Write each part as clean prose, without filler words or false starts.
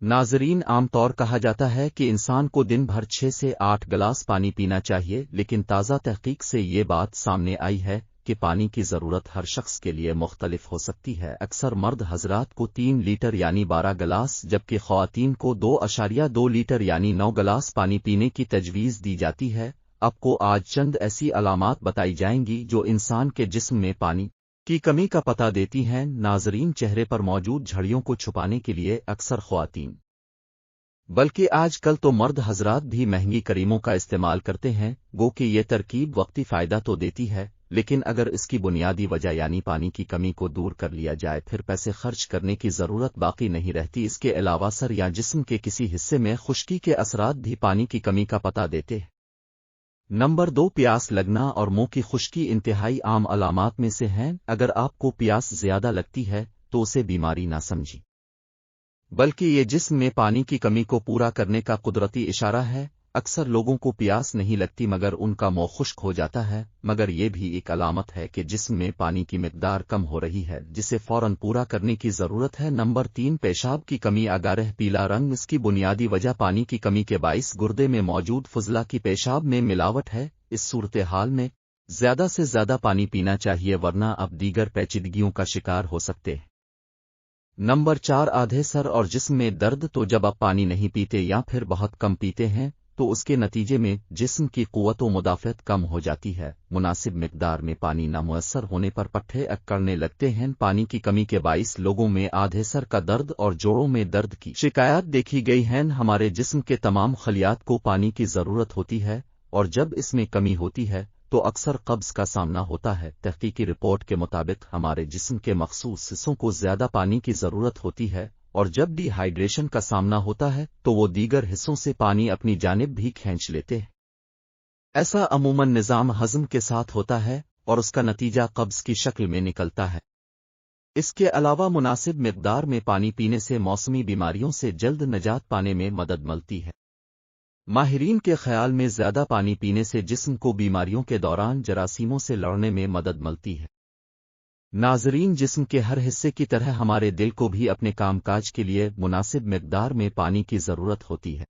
नाज़रीन आम तौर कहा जाता है कि इंसान को दिन भर 6 से 8 गिलास पानी पीना चाहिए, लेकिन ताज़ा तहकीक से ये बात सामने आई है कि पानी की ज़रूरत हर शख्स के लिए मुख्तलिफ हो सकती है। अक्सर मर्द हजरात को 3 लीटर यानी 12 गिलास, जबकि ख़वातीन को 2.2 लीटर यानी 9 गिलास पानी पीने की तजवीज़ दी जाती है। आपको आज चंद ऐसी अलामात बताई जाएंगी जो इंसान के जिस्म में पानी की कमी का पता देती हैं। नाज़रीन, चेहरे पर मौजूद झड़ियों को छुपाने के लिए अक्सर ख़वातीन बल्कि आजकल तो मर्द हजरात भी महंगी क्रीमों का इस्तेमाल करते हैं। गो कि ये तरकीब वक्ती फ़ायदा तो देती है, लेकिन अगर इसकी बुनियादी वजह यानी पानी की कमी को दूर कर लिया जाए फिर पैसे खर्च करने की ज़रूरत बाकी नहीं रहती। इसके अलावा सर या जिस्म के किसी हिस्से में खुश्की के असरात भी पानी की कमी का पता देते हैं। नंबर 2, प्यास लगना और मुंह की खुश्की इंतहाई आम अलामात में से हैं। अगर आपको प्यास ज्यादा लगती है तो उसे बीमारी ना समझें, बल्कि ये जिस्म में पानी की कमी को पूरा करने का कुदरती इशारा है। अक्सर लोगों को प्यास नहीं लगती मगर उनका मुंह खुश्क हो जाता है, मगर ये भी एक अलामत है कि जिस्म में पानी की मिकदार कम हो रही है, जिसे फौरन पूरा करने की जरूरत है। नंबर 3, पेशाब की कमी अगारह पीला रंग। इसकी बुनियादी वजह पानी की कमी के बाइस गुर्दे में मौजूद फुजला की पेशाब में मिलावट है। इस सूरत हाल में ज्यादा से ज्यादा पानी पीना चाहिए, वरना आप दीगर पेचीदगियों का शिकार हो सकते हैं। नंबर 4, आधे सर और जिस्म में दर्द। तो जब आप पानी नहीं पीते या फिर बहुत कम पीते हैं तो उसके नतीजे में जिस्म की कुव्वत व मुदाफ़त कम हो जाती है। मुनासिब मिकदार में पानी नामुयस्सर होने पर पट्ठे अकड़ने लगते हैं। पानी की कमी के बाइस लोगों में आधे सर का दर्द और जोड़ों में दर्द की शिकायत देखी गई है। हमारे जिस्म के तमाम खलियात को पानी की ज़रूरत होती है और जब इसमें कमी होती है तो अक्सर कब्ज का सामना होता है। तहकीकी रिपोर्ट के मुताबिक हमारे जिस्म के मखसूस हिस्सों को ज्यादा पानी की जरूरत होती है और जब डिहाइड्रेशन का सामना होता है तो वो दीगर हिस्सों से पानी अपनी जानिब भी खींच लेते हैं। ऐसा अमूमन निज़ाम हज़म के साथ होता है और उसका नतीजा कब्ज की शक्ल में निकलता है। इसके अलावा मुनासिब मिकदार में पानी पीने से मौसमी बीमारियों से जल्द निजात पाने में मदद मिलती है। माहिरीन के ख्याल में ज्यादा पानी पीने से जिस्म को बीमारियों के दौरान जरासीमों से लड़ने में मदद मिलती है। नाज़रीन, जिस्म के हर हिस्से की तरह हमारे दिल को भी अपने कामकाज के लिए मुनासिब मिकदार में पानी की जरूरत होती है।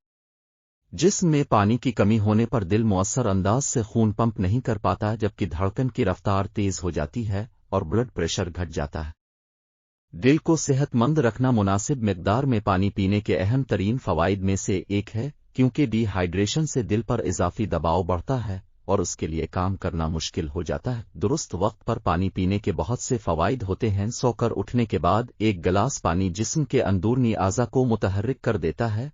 जिस्म में पानी की कमी होने पर दिल मुअस्सर अंदाज से खून पंप नहीं कर पाता, जबकि धड़कन की रफ्तार तेज हो जाती है और ब्लड प्रेशर घट जाता है। दिल को सेहतमंद रखना मुनासिब मिकदार में पानी पीने के अहम तरीन फवाइद में से एक है, क्योंकि डिहाइड्रेशन से दिल पर इजाफी दबाव बढ़ता है और उसके लिए काम करना मुश्किल हो जाता है। दुरुस्त वक्त पर पानी पीने के बहुत से फवाइद होते हैं। सोकर उठने के बाद 1 गिलास पानी जिस्म के अंदरूनी आज़ा को मुतहर्रिक कर देता है।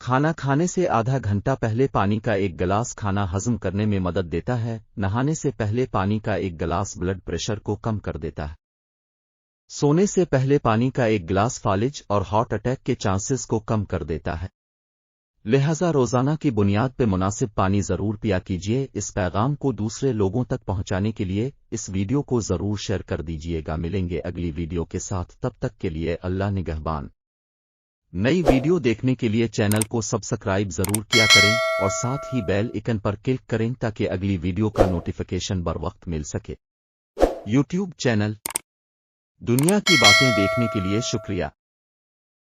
खाना खाने से आधा घंटा पहले पानी का 1 गिलास खाना हजम करने में मदद देता है। नहाने से पहले पानी का 1 गिलास ब्लड प्रेशर को कम कर देता है। सोने से पहले पानी का 1 गिलास फालिज और हार्ट अटैक के चांसेस को कम कर देता है। लिहाजा रोजाना की बुनियाद पर मुनासिब पानी जरूर पिया कीजिए। इस पैगाम को दूसरे लोगों तक पहुंचाने के लिए इस वीडियो को जरूर शेयर कर दीजिएगा। मिलेंगे अगली वीडियो के साथ, तब तक के लिए अल्लाह निगहबान। नई वीडियो देखने के लिए चैनल को सब्सक्राइब जरूर किया करें और साथ ही बेल आइकन पर क्लिक करें ताकि अगली वीडियो का नोटिफिकेशन बर वक्त मिल सके। यूट्यूब चैनल दुनिया की बातें देखने के लिए शुक्रिया।